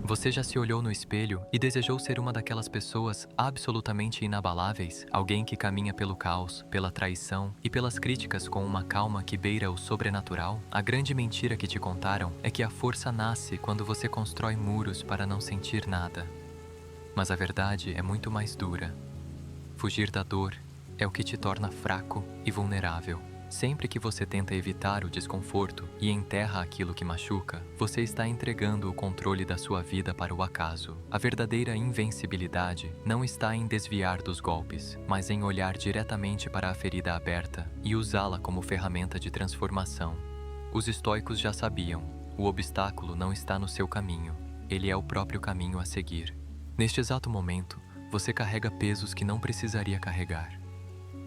Você já se olhou no espelho e desejou ser uma daquelas pessoas absolutamente inabaláveis? Alguém que caminha pelo caos, pela traição e pelas críticas com uma calma que beira o sobrenatural? A grande mentira que te contaram é que a força nasce quando você constrói muros para não sentir nada. Mas a verdade é muito mais dura. Fugir da dor é o que te torna fraco e vulnerável. Sempre que você tenta evitar o desconforto e enterra aquilo que machuca, você está entregando o controle da sua vida para o acaso. A verdadeira invencibilidade não está em desviar dos golpes, mas em olhar diretamente para a ferida aberta e usá-la como ferramenta de transformação. Os estoicos já sabiam: o obstáculo não está no seu caminho, ele é o próprio caminho a seguir. Neste exato momento, você carrega pesos que não precisaria carregar.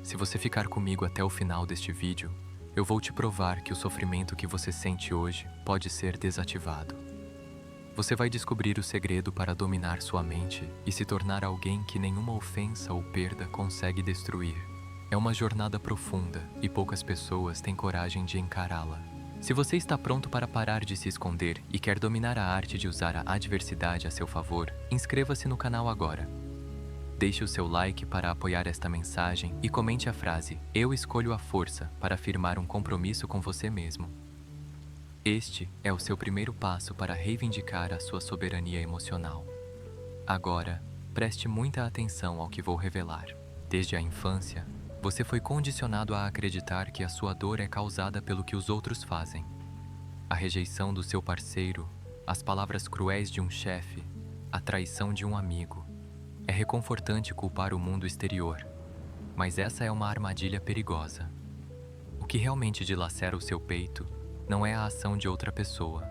Se você ficar comigo até o final deste vídeo, eu vou te provar que o sofrimento que você sente hoje pode ser desativado. Você vai descobrir o segredo para dominar sua mente e se tornar alguém que nenhuma ofensa ou perda consegue destruir. É uma jornada profunda e poucas pessoas têm coragem de encará-la. Se você está pronto para parar de se esconder e quer dominar a arte de usar a adversidade a seu favor, inscreva-se no canal agora. Deixe o seu like para apoiar esta mensagem e comente a frase "Eu escolho a força" para afirmar um compromisso com você mesmo. Este é o seu primeiro passo para reivindicar a sua soberania emocional. Agora, preste muita atenção ao que vou revelar. Desde a infância, você foi condicionado a acreditar que a sua dor é causada pelo que os outros fazem. A rejeição do seu parceiro, as palavras cruéis de um chefe, a traição de um amigo. É reconfortante culpar o mundo exterior, mas essa é uma armadilha perigosa. O que realmente dilacera o seu peito não é a ação de outra pessoa,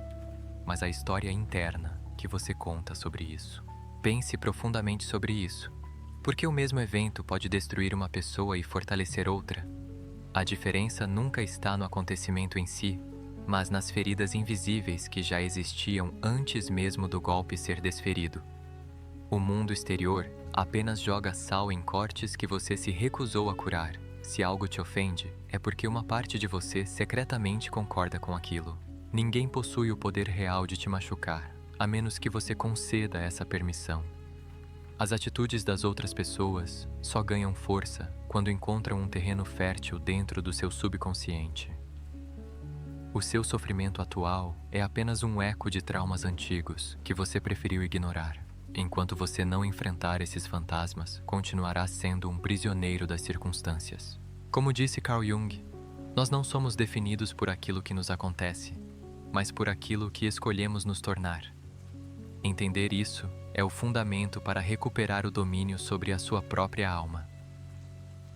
mas a história interna que você conta sobre isso. Pense profundamente sobre isso. Por que o mesmo evento pode destruir uma pessoa e fortalecer outra? A diferença nunca está no acontecimento em si, mas nas feridas invisíveis que já existiam antes mesmo do golpe ser desferido. O mundo exterior apenas joga sal em cortes que você se recusou a curar. Se algo te ofende, é porque uma parte de você secretamente concorda com aquilo. Ninguém possui o poder real de te machucar, a menos que você conceda essa permissão. As atitudes das outras pessoas só ganham força quando encontram um terreno fértil dentro do seu subconsciente. O seu sofrimento atual é apenas um eco de traumas antigos que você preferiu ignorar. Enquanto você não enfrentar esses fantasmas, continuará sendo um prisioneiro das circunstâncias. Como disse Carl Jung, nós não somos definidos por aquilo que nos acontece, mas por aquilo que escolhemos nos tornar. Entender isso é o fundamento para recuperar o domínio sobre a sua própria alma.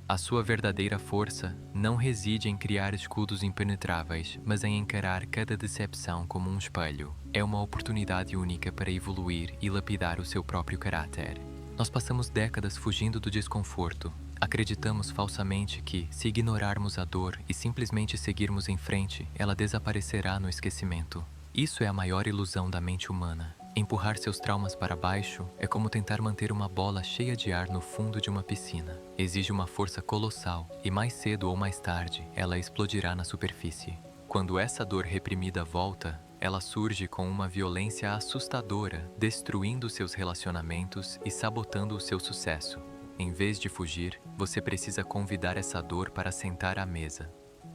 A sua verdadeira força não reside em criar escudos impenetráveis, mas em encarar cada decepção como um espelho. É uma oportunidade única para evoluir e lapidar o seu próprio caráter. Nós passamos décadas fugindo do desconforto. Acreditamos falsamente que, se ignorarmos a dor e simplesmente seguirmos em frente, ela desaparecerá no esquecimento. Isso é a maior ilusão da mente humana. Empurrar seus traumas para baixo é como tentar manter uma bola cheia de ar no fundo de uma piscina. Exige uma força colossal e mais cedo ou mais tarde ela explodirá na superfície. Quando essa dor reprimida volta, ela surge com uma violência assustadora, destruindo seus relacionamentos e sabotando o seu sucesso. Em vez de fugir, você precisa convidar essa dor para sentar à mesa.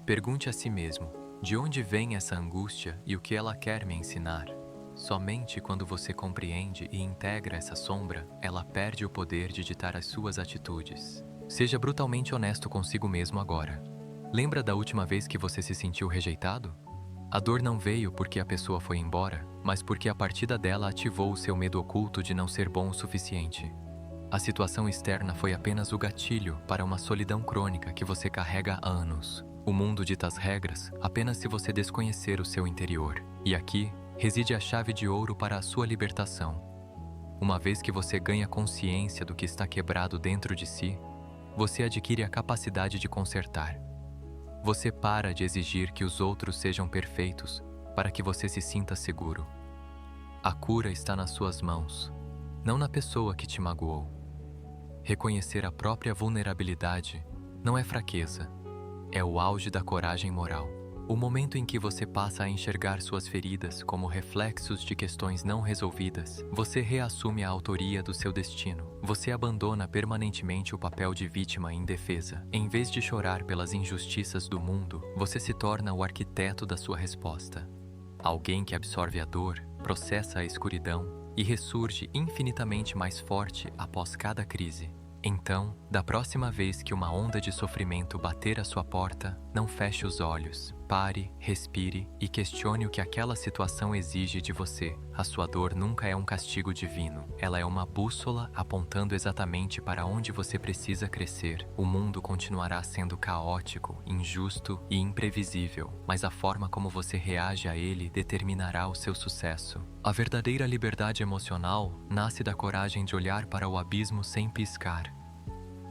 Pergunte a si mesmo: de onde vem essa angústia e o que ela quer me ensinar? Somente quando você compreende e integra essa sombra, ela perde o poder de ditar as suas atitudes. Seja brutalmente honesto consigo mesmo agora. Lembra da última vez que você se sentiu rejeitado? A dor não veio porque a pessoa foi embora, mas porque a partida dela ativou o seu medo oculto de não ser bom o suficiente. A situação externa foi apenas o gatilho para uma solidão crônica que você carrega há anos. O mundo dita as regras apenas se você desconhecer o seu interior. E aqui reside a chave de ouro para a sua libertação. Uma vez que você ganha consciência do que está quebrado dentro de si, você adquire a capacidade de consertar. Você para de exigir que os outros sejam perfeitos para que você se sinta seguro. A cura está nas suas mãos, não na pessoa que te magoou. Reconhecer a própria vulnerabilidade não é fraqueza, é o auge da coragem moral. O momento em que você passa a enxergar suas feridas como reflexos de questões não resolvidas, você reassume a autoria do seu destino. Você abandona permanentemente o papel de vítima indefesa. Em vez de chorar pelas injustiças do mundo, você se torna o arquiteto da sua resposta. Alguém que absorve a dor, processa a escuridão e ressurge infinitamente mais forte após cada crise. Então, da próxima vez que uma onda de sofrimento bater à sua porta, não feche os olhos. Pare, respire e questione o que aquela situação exige de você. A sua dor nunca é um castigo divino. Ela é uma bússola apontando exatamente para onde você precisa crescer. O mundo continuará sendo caótico, injusto e imprevisível, mas a forma como você reage a ele determinará o seu sucesso. A verdadeira liberdade emocional nasce da coragem de olhar para o abismo sem piscar.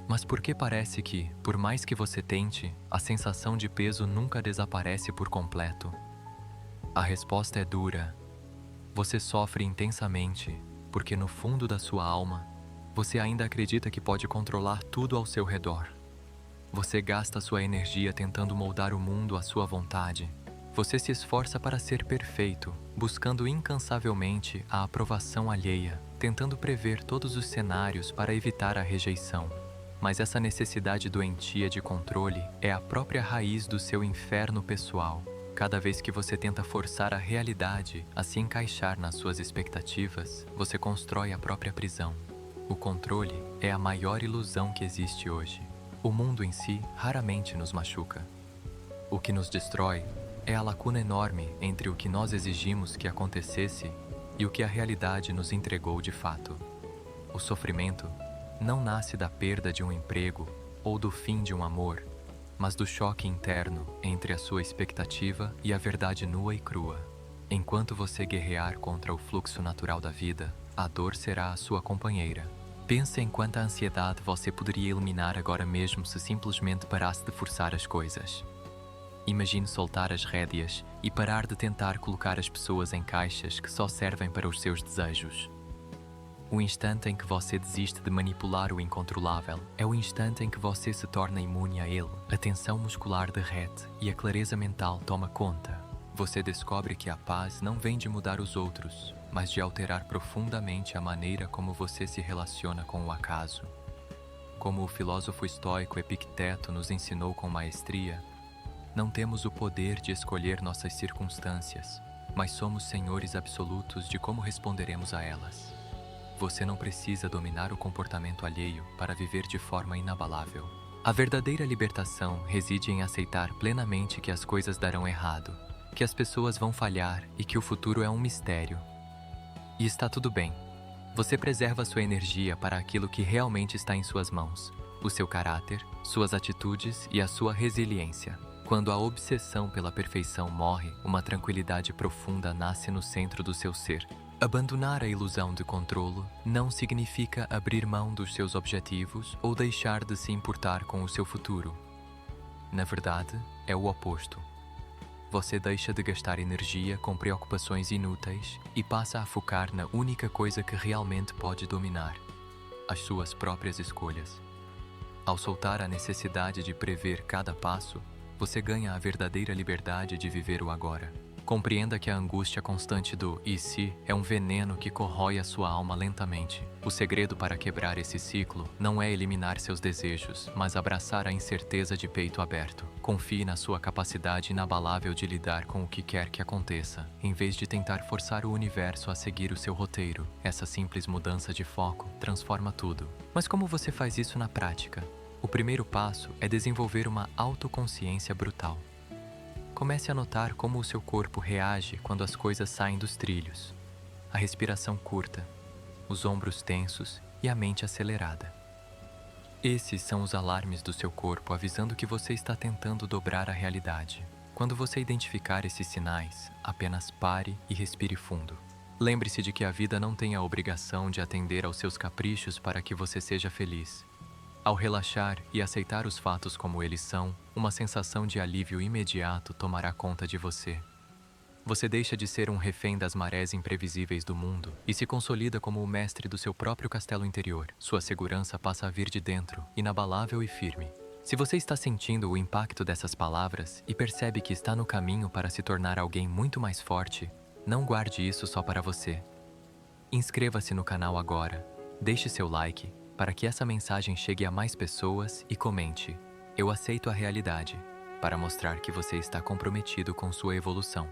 Mas por que parece que, por mais que você tente, a sensação de peso nunca desaparece por completo? A resposta é dura. Você sofre intensamente, porque no fundo da sua alma, você ainda acredita que pode controlar tudo ao seu redor. Você gasta sua energia tentando moldar o mundo à sua vontade. Você se esforça para ser perfeito, buscando incansavelmente a aprovação alheia, tentando prever todos os cenários para evitar a rejeição. Mas essa necessidade doentia de controle é a própria raiz do seu inferno pessoal. Cada vez que você tenta forçar a realidade a se encaixar nas suas expectativas, você constrói a própria prisão. O controle é a maior ilusão que existe hoje. O mundo em si raramente nos machuca. O que nos destrói é a lacuna enorme entre o que nós exigimos que acontecesse e o que a realidade nos entregou de fato. O sofrimento não nasce da perda de um emprego ou do fim de um amor, mas do choque interno entre a sua expectativa e a verdade nua e crua. Enquanto você guerrear contra o fluxo natural da vida, a dor será a sua companheira. Pense em quanta ansiedade você poderia eliminar agora mesmo se simplesmente parasse de forçar as coisas. Imagine soltar as rédeas e parar de tentar colocar as pessoas em caixas que só servem para os seus desejos. O instante em que você desiste de manipular o incontrolável é o instante em que você se torna imune a ele. A tensão muscular derrete e a clareza mental toma conta. Você descobre que a paz não vem de mudar os outros, mas de alterar profundamente a maneira como você se relaciona com o acaso. Como o filósofo estoico Epicteto nos ensinou com maestria, não temos o poder de escolher nossas circunstâncias, mas somos senhores absolutos de como responderemos a elas. Você não precisa dominar o comportamento alheio para viver de forma inabalável. A verdadeira libertação reside em aceitar plenamente que as coisas darão errado, que as pessoas vão falhar e que o futuro é um mistério. E está tudo bem. Você preserva sua energia para aquilo que realmente está em suas mãos: o seu caráter, suas atitudes e a sua resiliência. Quando a obsessão pela perfeição morre, uma tranquilidade profunda nasce no centro do seu ser. Abandonar a ilusão de controlo não significa abrir mão dos seus objetivos ou deixar de se importar com o seu futuro. Na verdade, é o oposto. Você deixa de gastar energia com preocupações inúteis e passa a focar na única coisa que realmente pode dominar: as suas próprias escolhas. Ao soltar a necessidade de prever cada passo, você ganha a verdadeira liberdade de viver o agora. Compreenda que a angústia constante do "e se" é um veneno que corrói a sua alma lentamente. O segredo para quebrar esse ciclo não é eliminar seus desejos, mas abraçar a incerteza de peito aberto. Confie na sua capacidade inabalável de lidar com o que quer que aconteça, em vez de tentar forçar o universo a seguir o seu roteiro. Essa simples mudança de foco transforma tudo. Mas como você faz isso na prática? O primeiro passo é desenvolver uma autoconsciência brutal. Comece a notar como o seu corpo reage quando as coisas saem dos trilhos. A respiração curta, os ombros tensos e a mente acelerada. Esses são os alarmes do seu corpo avisando que você está tentando dobrar a realidade. Quando você identificar esses sinais, apenas pare e respire fundo. Lembre-se de que a vida não tem a obrigação de atender aos seus caprichos para que você seja feliz. Ao relaxar e aceitar os fatos como eles são, uma sensação de alívio imediato tomará conta de você. Você deixa de ser um refém das marés imprevisíveis do mundo e se consolida como o mestre do seu próprio castelo interior. Sua segurança passa a vir de dentro, inabalável e firme. Se você está sentindo o impacto dessas palavras e percebe que está no caminho para se tornar alguém muito mais forte, não guarde isso só para você. Inscreva-se no canal agora, deixe seu like para que essa mensagem chegue a mais pessoas e comente: "Eu aceito a realidade", para mostrar que você está comprometido com sua evolução.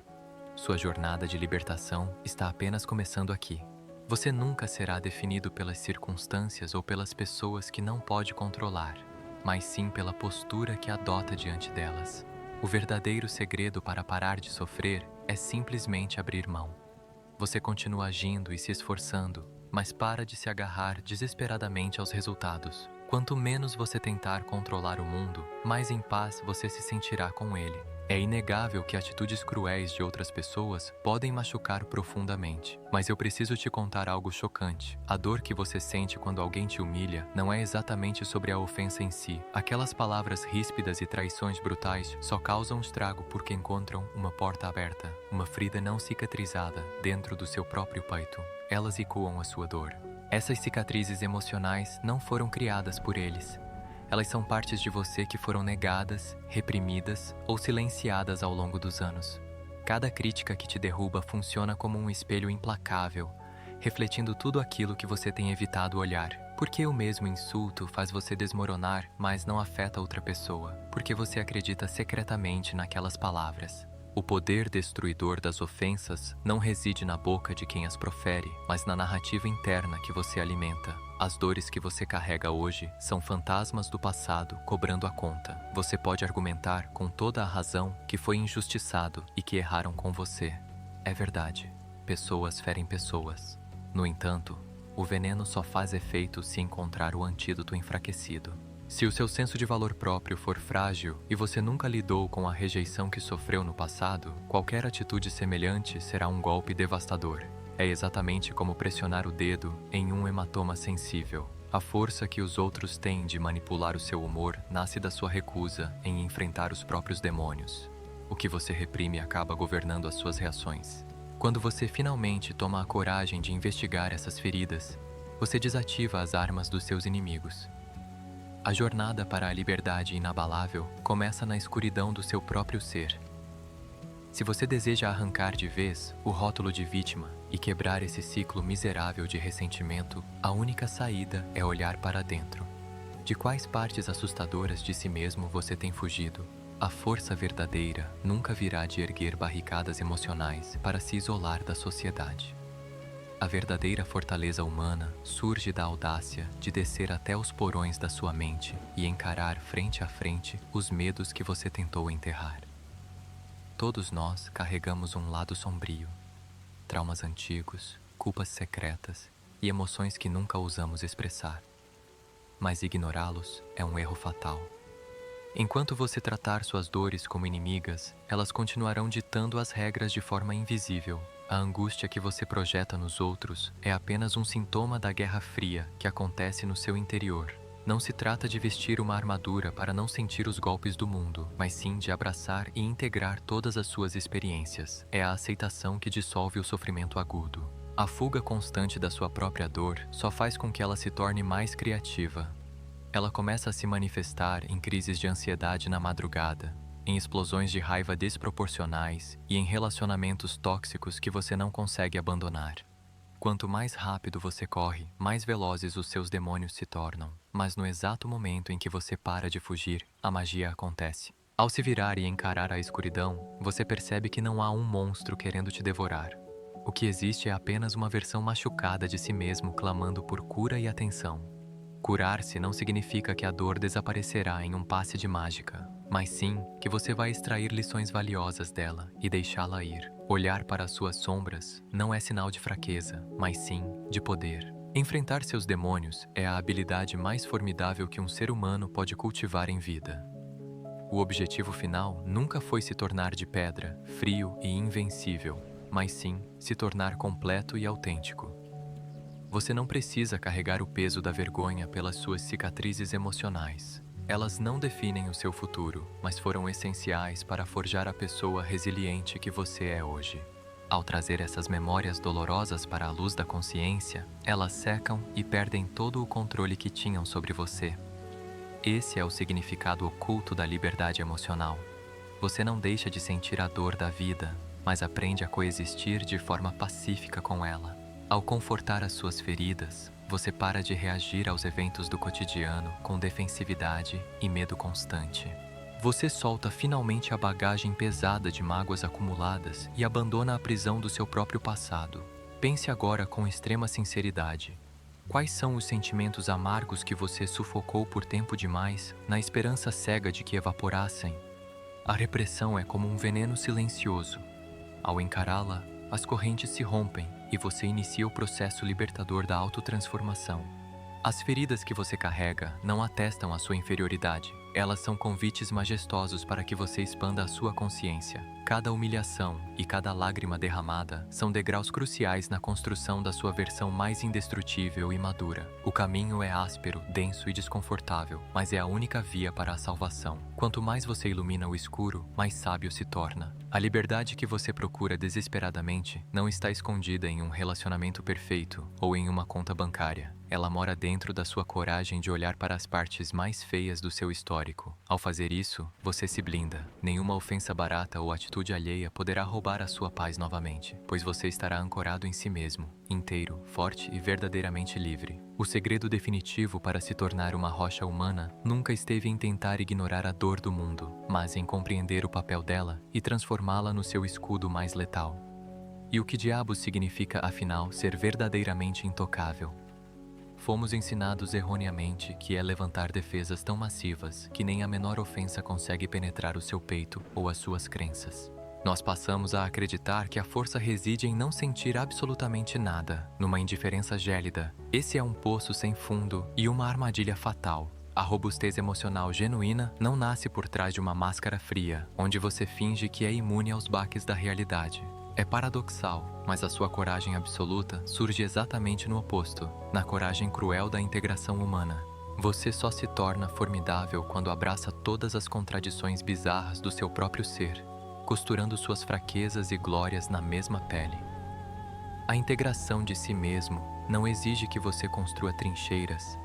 Sua jornada de libertação está apenas começando aqui. Você nunca será definido pelas circunstâncias ou pelas pessoas que não pode controlar, mas sim pela postura que adota diante delas. O verdadeiro segredo para parar de sofrer é simplesmente abrir mão. Você continua agindo e se esforçando, mas para de se agarrar desesperadamente aos resultados. Quanto menos você tentar controlar o mundo, mais em paz você se sentirá com ele. É inegável que atitudes cruéis de outras pessoas podem machucar profundamente, mas eu preciso te contar algo chocante. A dor que você sente quando alguém te humilha não é exatamente sobre a ofensa em si. Aquelas palavras ríspidas e traições brutais só causam estrago porque encontram uma porta aberta, uma ferida não cicatrizada dentro do seu próprio peito. Elas ecoam a sua dor. Essas cicatrizes emocionais não foram criadas por eles. Elas são partes de você que foram negadas, reprimidas ou silenciadas ao longo dos anos. Cada crítica que te derruba funciona como um espelho implacável, refletindo tudo aquilo que você tem evitado olhar. Porque o mesmo insulto faz você desmoronar, mas não afeta outra pessoa, porque você acredita secretamente naquelas palavras. O poder destruidor das ofensas não reside na boca de quem as profere, mas na narrativa interna que você alimenta. As dores que você carrega hoje são fantasmas do passado cobrando a conta. Você pode argumentar com toda a razão que foi injustiçado e que erraram com você. É verdade, pessoas ferem pessoas. No entanto, o veneno só faz efeito se encontrar o antídoto enfraquecido. Se o seu senso de valor próprio for frágil e você nunca lidou com a rejeição que sofreu no passado, qualquer atitude semelhante será um golpe devastador. É exatamente como pressionar o dedo em um hematoma sensível. A força que os outros têm de manipular o seu humor nasce da sua recusa em enfrentar os próprios demônios. O que você reprime acaba governando as suas reações. Quando você finalmente toma a coragem de investigar essas feridas, você desativa as armas dos seus inimigos. A jornada para a liberdade inabalável começa na escuridão do seu próprio ser. Se você deseja arrancar de vez o rótulo de vítima e quebrar esse ciclo miserável de ressentimento, a única saída é olhar para dentro. De quais partes assustadoras de si mesmo você tem fugido? A força verdadeira nunca virá de erguer barricadas emocionais para se isolar da sociedade. A verdadeira fortaleza humana surge da audácia de descer até os porões da sua mente e encarar frente a frente os medos que você tentou enterrar. Todos nós carregamos um lado sombrio, traumas antigos, culpas secretas e emoções que nunca ousamos expressar. Mas ignorá-los é um erro fatal. Enquanto você tratar suas dores como inimigas, elas continuarão ditando as regras de forma invisível. A angústia que você projeta nos outros é apenas um sintoma da guerra fria que acontece no seu interior. Não se trata de vestir uma armadura para não sentir os golpes do mundo, mas sim de abraçar e integrar todas as suas experiências. É a aceitação que dissolve o sofrimento agudo. A fuga constante da sua própria dor só faz com que ela se torne mais criativa. Ela começa a se manifestar em crises de ansiedade na madrugada, em explosões de raiva desproporcionais e em relacionamentos tóxicos que você não consegue abandonar. Quanto mais rápido você corre, mais velozes os seus demônios se tornam. Mas no exato momento em que você para de fugir, a magia acontece. Ao se virar e encarar a escuridão, você percebe que não há um monstro querendo te devorar. O que existe é apenas uma versão machucada de si mesmo clamando por cura e atenção. Curar-se não significa que a dor desaparecerá em um passe de mágica, mas sim que você vai extrair lições valiosas dela e deixá-la ir. Olhar para as suas sombras não é sinal de fraqueza, mas sim de poder. Enfrentar seus demônios é a habilidade mais formidável que um ser humano pode cultivar em vida. O objetivo final nunca foi se tornar de pedra, frio e invencível, mas sim se tornar completo e autêntico. Você não precisa carregar o peso da vergonha pelas suas cicatrizes emocionais. Elas não definem o seu futuro, mas foram essenciais para forjar a pessoa resiliente que você é hoje. Ao trazer essas memórias dolorosas para a luz da consciência, elas secam e perdem todo o controle que tinham sobre você. Esse é o significado oculto da liberdade emocional. Você não deixa de sentir a dor da vida, mas aprende a coexistir de forma pacífica com ela. Ao confortar as suas feridas, você para de reagir aos eventos do cotidiano com defensividade e medo constante. Você solta finalmente a bagagem pesada de mágoas acumuladas e abandona a prisão do seu próprio passado. Pense agora com extrema sinceridade. Quais são os sentimentos amargos que você sufocou por tempo demais, na esperança cega de que evaporassem? A repressão é como um veneno silencioso. Ao encará-la, as correntes se rompem e você inicia o processo libertador da autotransformação. As feridas que você carrega não atestam a sua inferioridade. Elas são convites majestosos para que você expanda a sua consciência. Cada humilhação e cada lágrima derramada são degraus cruciais na construção da sua versão mais indestrutível e madura. O caminho é áspero, denso e desconfortável, mas é a única via para a salvação. Quanto mais você ilumina o escuro, mais sábio se torna. A liberdade que você procura desesperadamente não está escondida em um relacionamento perfeito ou em uma conta bancária. Ela mora dentro da sua coragem de olhar para as partes mais feias do seu histórico. Ao fazer isso, você se blinda. Nenhuma ofensa barata ou atitude alheia poderá roubar a sua paz novamente, pois você estará ancorado em si mesmo, inteiro, forte e verdadeiramente livre. O segredo definitivo para se tornar uma rocha humana nunca esteve em tentar ignorar a dor do mundo, mas em compreender o papel dela e transformá-la no seu escudo mais letal. E o que diabos significa, afinal, ser verdadeiramente intocável? Fomos ensinados erroneamente que é levantar defesas tão massivas que nem a menor ofensa consegue penetrar o seu peito ou as suas crenças. Nós passamos a acreditar que a força reside em não sentir absolutamente nada, numa indiferença gélida. Esse é um poço sem fundo e uma armadilha fatal. A robustez emocional genuína não nasce por trás de uma máscara fria, onde você finge que é imune aos baques da realidade. É paradoxal, mas a sua coragem absoluta surge exatamente no oposto, na coragem cruel da integração humana. Você só se torna formidável quando abraça todas as contradições bizarras do seu próprio ser, costurando suas fraquezas e glórias na mesma pele. A integração de si mesmo não exige que você construa trincheiras,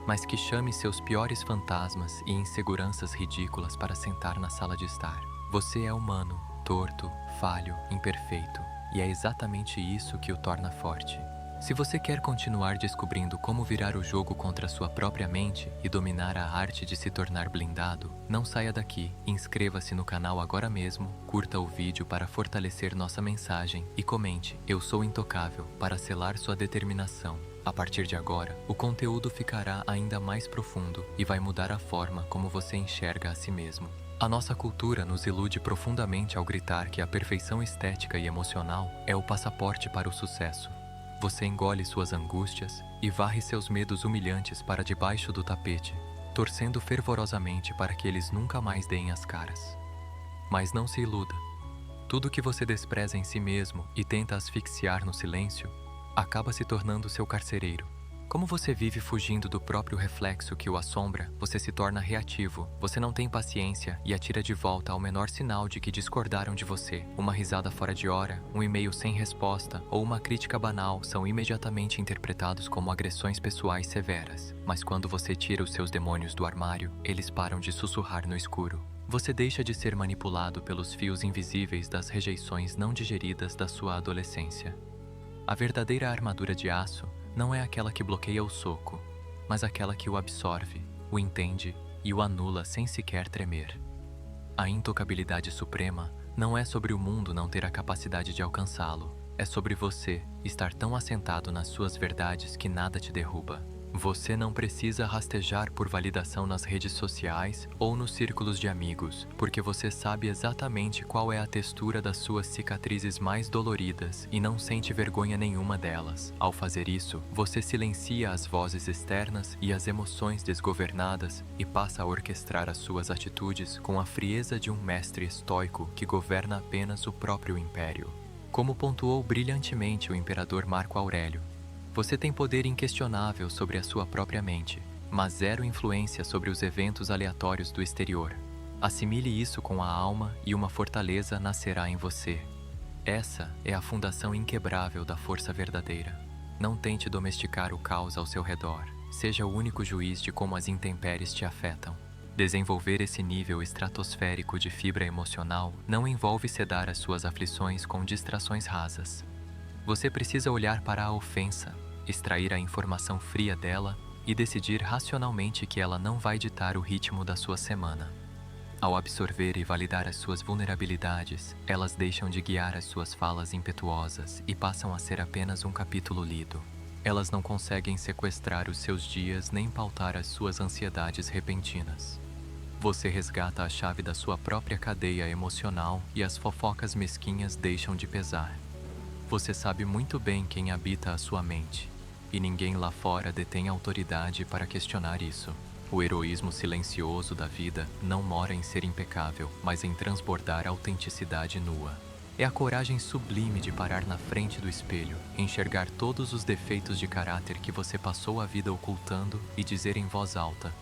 mas que chame seus piores fantasmas e inseguranças ridículas para sentar na sala de estar. Você é humano, torto, falho, imperfeito, e é exatamente isso que o torna forte. Se você quer continuar descobrindo como virar o jogo contra sua própria mente e dominar a arte de se tornar blindado, não saia daqui, inscreva-se no canal agora mesmo, curta o vídeo para fortalecer nossa mensagem e comente "Eu sou intocável" para selar sua determinação. A partir de agora, o conteúdo ficará ainda mais profundo e vai mudar a forma como você enxerga a si mesmo. A nossa cultura nos ilude profundamente ao gritar que a perfeição estética e emocional é o passaporte para o sucesso. Você engole suas angústias e varre seus medos humilhantes para debaixo do tapete, torcendo fervorosamente para que eles nunca mais deem as caras. Mas não se iluda. Tudo que você despreza em si mesmo e tenta asfixiar no silêncio, acaba se tornando seu carcereiro. Como você vive fugindo do próprio reflexo que o assombra, você se torna reativo, você não tem paciência e atira de volta ao menor sinal de que discordaram de você. Uma risada fora de hora, um e-mail sem resposta ou uma crítica banal são imediatamente interpretados como agressões pessoais severas. Mas quando você tira os seus demônios do armário, eles param de sussurrar no escuro. Você deixa de ser manipulado pelos fios invisíveis das rejeições não digeridas da sua adolescência. A verdadeira armadura de aço não é aquela que bloqueia o soco, mas aquela que o absorve, o entende e o anula sem sequer tremer. A intocabilidade suprema não é sobre o mundo não ter a capacidade de alcançá-lo, é sobre você estar tão assentado nas suas verdades que nada te derruba. Você não precisa rastejar por validação nas redes sociais ou nos círculos de amigos, porque você sabe exatamente qual é a textura das suas cicatrizes mais doloridas e não sente vergonha nenhuma delas. Ao fazer isso, você silencia as vozes externas e as emoções desgovernadas e passa a orquestrar as suas atitudes com a frieza de um mestre estoico que governa apenas o próprio império. Como pontuou brilhantemente o imperador Marco Aurélio, você tem poder inquestionável sobre a sua própria mente, mas zero influência sobre os eventos aleatórios do exterior. Assimile isso com a alma e uma fortaleza nascerá em você. Essa é a fundação inquebrável da força verdadeira. Não tente domesticar o caos ao seu redor. Seja o único juiz de como as intempéries te afetam. Desenvolver esse nível estratosférico de fibra emocional não envolve sedar as suas aflições com distrações rasas. Você precisa olhar para a ofensa, extrair a informação fria dela e decidir racionalmente que ela não vai ditar o ritmo da sua semana. Ao absorver e validar as suas vulnerabilidades, elas deixam de guiar as suas falas impetuosas e passam a ser apenas um capítulo lido. Elas não conseguem sequestrar os seus dias nem pautar as suas ansiedades repentinas. Você resgata a chave da sua própria cadeia emocional e as fofocas mesquinhas deixam de pesar. Você sabe muito bem quem habita a sua mente, e ninguém lá fora detém autoridade para questionar isso. O heroísmo silencioso da vida não mora em ser impecável, mas em transbordar autenticidade nua. É a coragem sublime de parar na frente do espelho, enxergar todos os defeitos de caráter que você passou a vida ocultando e dizer em voz alta: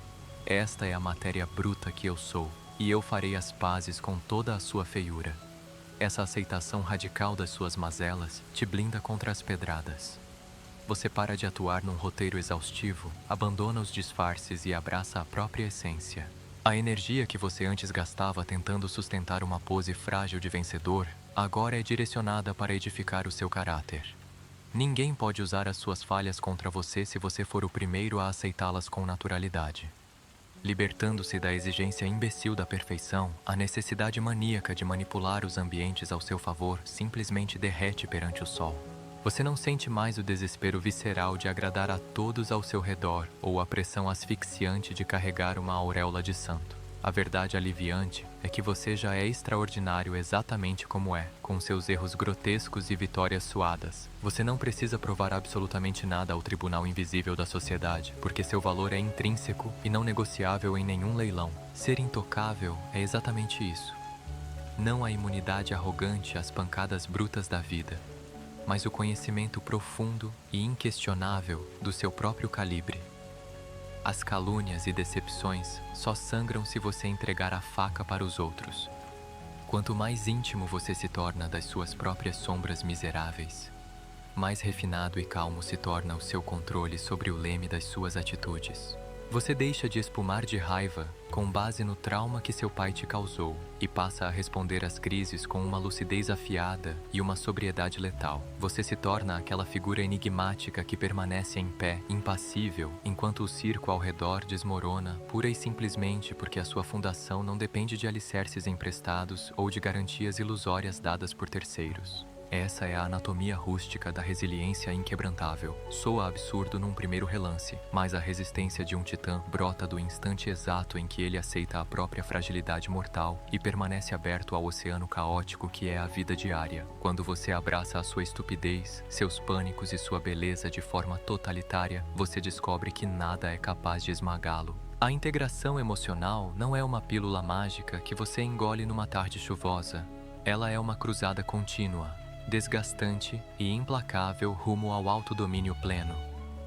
esta é a matéria bruta que eu sou, e eu farei as pazes com toda a sua feiura. Essa aceitação radical das suas mazelas te blinda contra as pedradas. Você para de atuar num roteiro exaustivo, abandona os disfarces e abraça a própria essência. A energia que você antes gastava tentando sustentar uma pose frágil de vencedor, agora é direcionada para edificar o seu caráter. Ninguém pode usar as suas falhas contra você se você for o primeiro a aceitá-las com naturalidade. Libertando-se da exigência imbecil da perfeição, a necessidade maníaca de manipular os ambientes ao seu favor simplesmente derrete perante o sol. Você não sente mais o desespero visceral de agradar a todos ao seu redor ou a pressão asfixiante de carregar uma auréola de santo. A verdade aliviante é que você já é extraordinário exatamente como é, com seus erros grotescos e vitórias suadas. Você não precisa provar absolutamente nada ao tribunal invisível da sociedade, porque seu valor é intrínseco e não negociável em nenhum leilão. Ser intocável é exatamente isso. Não a imunidade arrogante às pancadas brutas da vida, mas o conhecimento profundo e inquestionável do seu próprio calibre. As calúnias e decepções só sangram se você entregar a faca para os outros. Quanto mais íntimo você se torna das suas próprias sombras miseráveis, mais refinado e calmo se torna o seu controle sobre o leme das suas atitudes. Você deixa de espumar de raiva com base no trauma que seu pai te causou e passa a responder às crises com uma lucidez afiada e uma sobriedade letal. Você se torna aquela figura enigmática que permanece em pé, impassível, enquanto o circo ao redor desmorona, pura e simplesmente porque a sua fundação não depende de alicerces emprestados ou de garantias ilusórias dadas por terceiros. Essa é a anatomia rústica da resiliência inquebrantável. Soa absurdo num primeiro relance, mas a resistência de um titã brota do instante exato em que ele aceita a própria fragilidade mortal e permanece aberto ao oceano caótico que é a vida diária. Quando você abraça a sua estupidez, seus pânicos e sua beleza de forma totalitária, você descobre que nada é capaz de esmagá-lo. A integração emocional não é uma pílula mágica que você engole numa tarde chuvosa. Ela é uma cruzada contínua, desgastante e implacável rumo ao autodomínio pleno.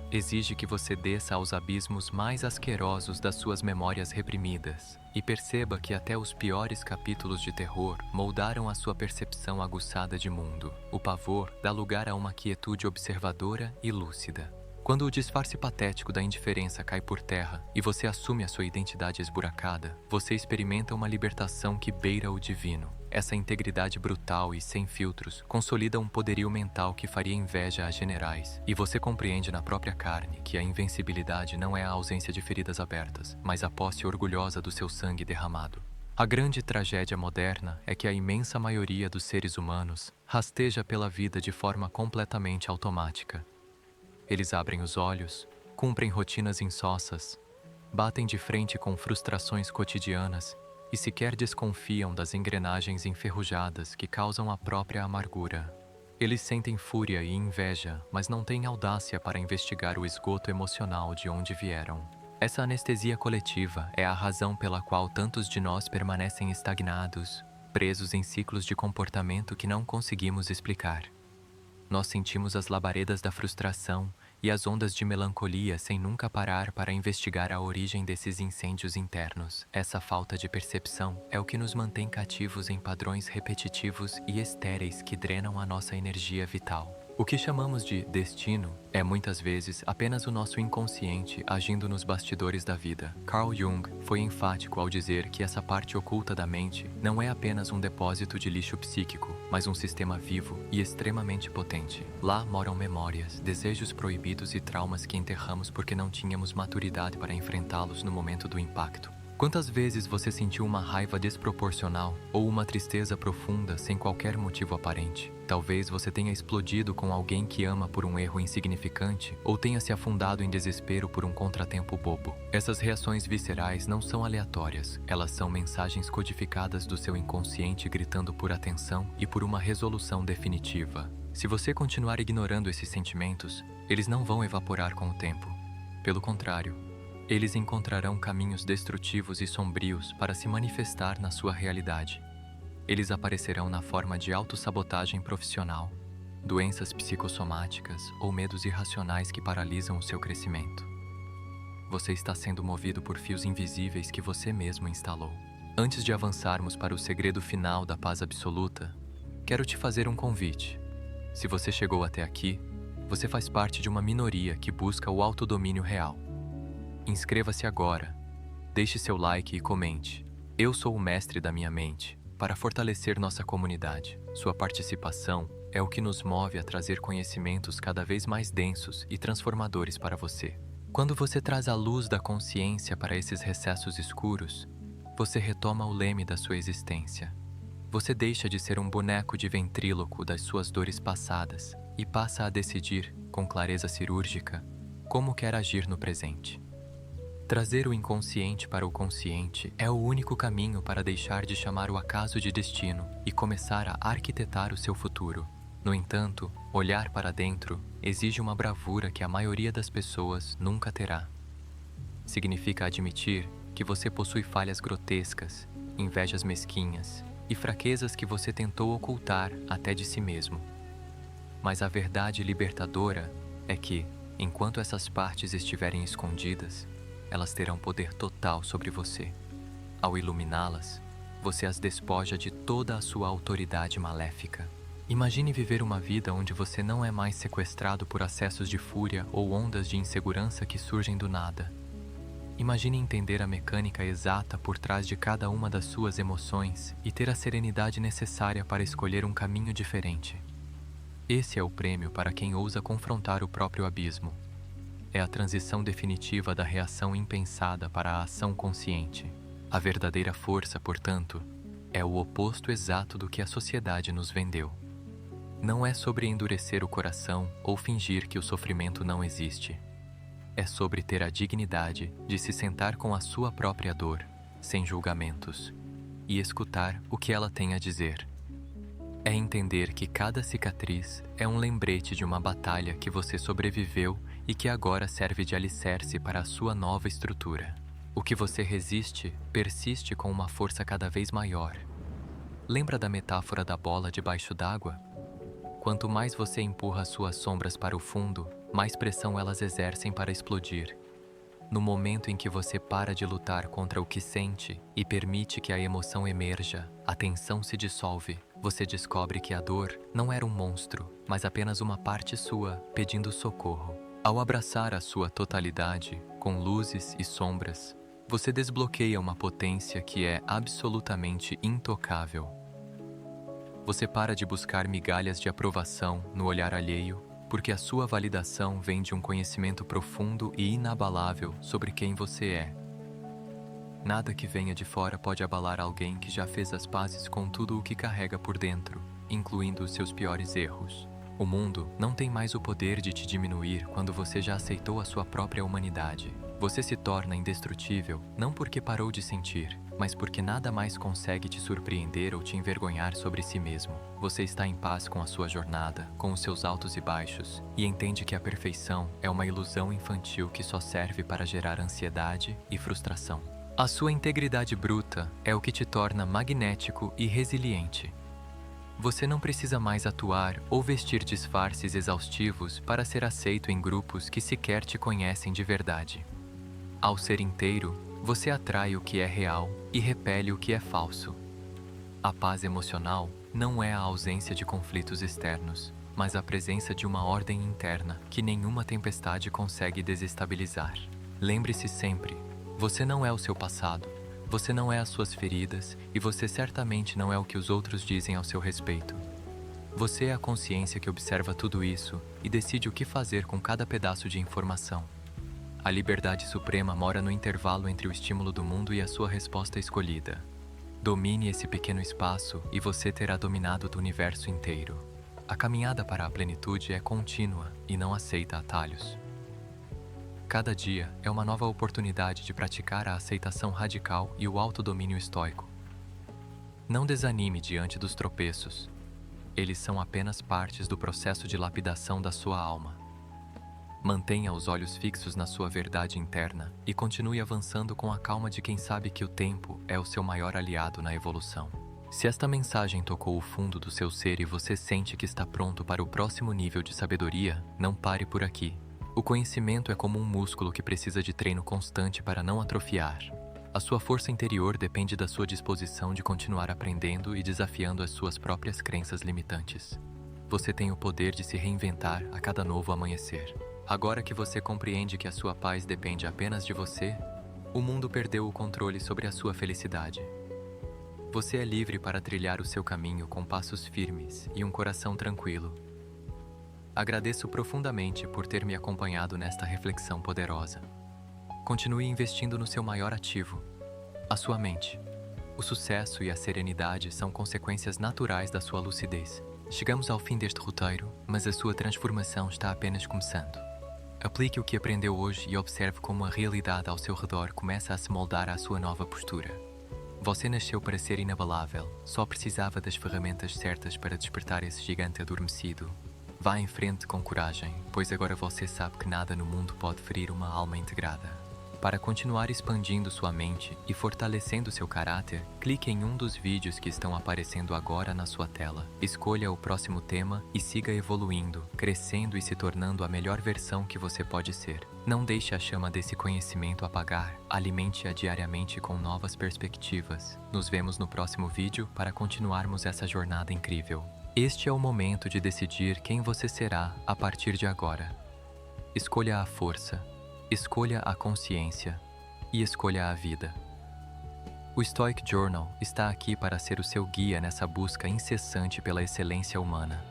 Exige que você desça aos abismos mais asquerosos das suas memórias reprimidas e perceba que até os piores capítulos de terror moldaram a sua percepção aguçada de mundo. O pavor dá lugar a uma quietude observadora e lúcida. Quando o disfarce patético da indiferença cai por terra e você assume a sua identidade esburacada, você experimenta uma libertação que beira o divino. Essa integridade brutal e sem filtros consolida um poderio mental que faria inveja a generais, e você compreende na própria carne que a invencibilidade não é a ausência de feridas abertas, mas a posse orgulhosa do seu sangue derramado. A grande tragédia moderna é que a imensa maioria dos seres humanos rasteja pela vida de forma completamente automática. Eles abrem os olhos, cumprem rotinas insossas, batem de frente com frustrações cotidianas e sequer desconfiam das engrenagens enferrujadas que causam a própria amargura. Eles sentem fúria e inveja, mas não têm audácia para investigar o esgoto emocional de onde vieram. Essa anestesia coletiva é a razão pela qual tantos de nós permanecem estagnados, presos em ciclos de comportamento que não conseguimos explicar. Nós sentimos as labaredas da frustração e as ondas de melancolia sem nunca parar para investigar a origem desses incêndios internos. Essa falta de percepção é o que nos mantém cativos em padrões repetitivos e estéreis que drenam a nossa energia vital. O que chamamos de destino é muitas vezes apenas o nosso inconsciente agindo nos bastidores da vida. Carl Jung foi enfático ao dizer que essa parte oculta da mente não é apenas um depósito de lixo psíquico, mas um sistema vivo e extremamente potente. Lá moram memórias, desejos proibidos e traumas que enterramos porque não tínhamos maturidade para enfrentá-los no momento do impacto. Quantas vezes você sentiu uma raiva desproporcional ou uma tristeza profunda sem qualquer motivo aparente? Talvez você tenha explodido com alguém que ama por um erro insignificante ou tenha se afundado em desespero por um contratempo bobo. Essas reações viscerais não são aleatórias, elas são mensagens codificadas do seu inconsciente gritando por atenção e por uma resolução definitiva. Se você continuar ignorando esses sentimentos, eles não vão evaporar com o tempo. Pelo contrário, eles encontrarão caminhos destrutivos e sombrios para se manifestar na sua realidade. Eles aparecerão na forma de autossabotagem profissional, doenças psicossomáticas ou medos irracionais que paralisam o seu crescimento. Você está sendo movido por fios invisíveis que você mesmo instalou. Antes de avançarmos para o segredo final da paz absoluta, quero te fazer um convite. Se você chegou até aqui, você faz parte de uma minoria que busca o autodomínio real. Inscreva-se agora, deixe seu like e comente. Eu sou o mestre da minha mente, para fortalecer nossa comunidade. Sua participação é o que nos move a trazer conhecimentos cada vez mais densos e transformadores para você. Quando você traz a luz da consciência para esses recessos escuros, você retoma o leme da sua existência. Você deixa de ser um boneco de ventríloco das suas dores passadas e passa a decidir, com clareza cirúrgica, como quer agir no presente. Trazer o inconsciente para o consciente é o único caminho para deixar de chamar o acaso de destino e começar a arquitetar o seu futuro. No entanto, olhar para dentro exige uma bravura que a maioria das pessoas nunca terá. Significa admitir que você possui falhas grotescas, invejas mesquinhas e fraquezas que você tentou ocultar até de si mesmo. Mas a verdade libertadora é que, enquanto essas partes estiverem escondidas, elas terão poder total sobre você. Ao iluminá-las, você as despoja de toda a sua autoridade maléfica. Imagine viver uma vida onde você não é mais sequestrado por acessos de fúria ou ondas de insegurança que surgem do nada. Imagine entender a mecânica exata por trás de cada uma das suas emoções e ter a serenidade necessária para escolher um caminho diferente. Esse é o prêmio para quem ousa confrontar o próprio abismo. É a transição definitiva da reação impensada para a ação consciente. A verdadeira força, portanto, é o oposto exato do que a sociedade nos vendeu. Não é sobre endurecer o coração ou fingir que o sofrimento não existe. É sobre ter a dignidade de se sentar com a sua própria dor, sem julgamentos, e escutar o que ela tem a dizer. É entender que cada cicatriz é um lembrete de uma batalha que você sobreviveu e que agora serve de alicerce para a sua nova estrutura. O que você resiste, persiste com uma força cada vez maior. Lembra da metáfora da bola debaixo d'água? Quanto mais você empurra suas sombras para o fundo, mais pressão elas exercem para explodir. No momento em que você para de lutar contra o que sente e permite que a emoção emerja, a tensão se dissolve. Você descobre que a dor não era um monstro, mas apenas uma parte sua pedindo socorro. Ao abraçar a sua totalidade, com luzes e sombras, você desbloqueia uma potência que é absolutamente intocável. Você para de buscar migalhas de aprovação no olhar alheio, porque a sua validação vem de um conhecimento profundo e inabalável sobre quem você é. Nada que venha de fora pode abalar alguém que já fez as pazes com tudo o que carrega por dentro, incluindo os seus piores erros. O mundo não tem mais o poder de te diminuir quando você já aceitou a sua própria humanidade. Você se torna indestrutível não porque parou de sentir, mas porque nada mais consegue te surpreender ou te envergonhar sobre si mesmo. Você está em paz com a sua jornada, com os seus altos e baixos, e entende que a perfeição é uma ilusão infantil que só serve para gerar ansiedade e frustração. A sua integridade bruta é o que te torna magnético e resiliente. Você não precisa mais atuar ou vestir disfarces exaustivos para ser aceito em grupos que sequer te conhecem de verdade. Ao ser inteiro, você atrai o que é real e repele o que é falso. A paz emocional não é a ausência de conflitos externos, mas a presença de uma ordem interna que nenhuma tempestade consegue desestabilizar. Lembre-se sempre, você não é o seu passado, você não é as suas feridas e você certamente não é o que os outros dizem ao seu respeito. Você é a consciência que observa tudo isso e decide o que fazer com cada pedaço de informação. A liberdade suprema mora no intervalo entre o estímulo do mundo e a sua resposta escolhida. Domine esse pequeno espaço e você terá dominado o universo inteiro. A caminhada para a plenitude é contínua e não aceita atalhos. Cada dia é uma nova oportunidade de praticar a aceitação radical e o autodomínio estoico. Não desanime diante dos tropeços. Eles são apenas partes do processo de lapidação da sua alma. Mantenha os olhos fixos na sua verdade interna e continue avançando com a calma de quem sabe que o tempo é o seu maior aliado na evolução. Se esta mensagem tocou o fundo do seu ser e você sente que está pronto para o próximo nível de sabedoria, não pare por aqui. O conhecimento é como um músculo que precisa de treino constante para não atrofiar. A sua força interior depende da sua disposição de continuar aprendendo e desafiando as suas próprias crenças limitantes. Você tem o poder de se reinventar a cada novo amanhecer. Agora que você compreende que a sua paz depende apenas de você, o mundo perdeu o controle sobre a sua felicidade. Você é livre para trilhar o seu caminho com passos firmes e um coração tranquilo. Agradeço profundamente por ter me acompanhado nesta reflexão poderosa. Continue investindo no seu maior ativo, a sua mente. O sucesso e a serenidade são consequências naturais da sua lucidez. Chegamos ao fim deste roteiro, mas a sua transformação está apenas começando. Aplique o que aprendeu hoje e observe como a realidade ao seu redor começa a se moldar à sua nova postura. Você nasceu para ser inabalável, só precisava das ferramentas certas para despertar esse gigante adormecido. Vá em frente com coragem, pois agora você sabe que nada no mundo pode ferir uma alma integrada. Para continuar expandindo sua mente e fortalecendo seu caráter, clique em um dos vídeos que estão aparecendo agora na sua tela. Escolha o próximo tema e siga evoluindo, crescendo e se tornando a melhor versão que você pode ser. Não deixe a chama desse conhecimento apagar, alimente-a diariamente com novas perspectivas. Nos vemos no próximo vídeo para continuarmos essa jornada incrível. Este é o momento de decidir quem você será a partir de agora. Escolha a força. Escolha a consciência e escolha a vida. O Stoic Journal está aqui para ser o seu guia nessa busca incessante pela excelência humana.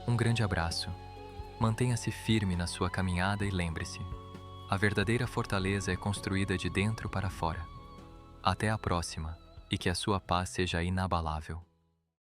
Um grande abraço. Mantenha-se firme na sua caminhada e lembre-se, a verdadeira fortaleza é construída de dentro para fora. Até a próxima e que a sua paz seja inabalável.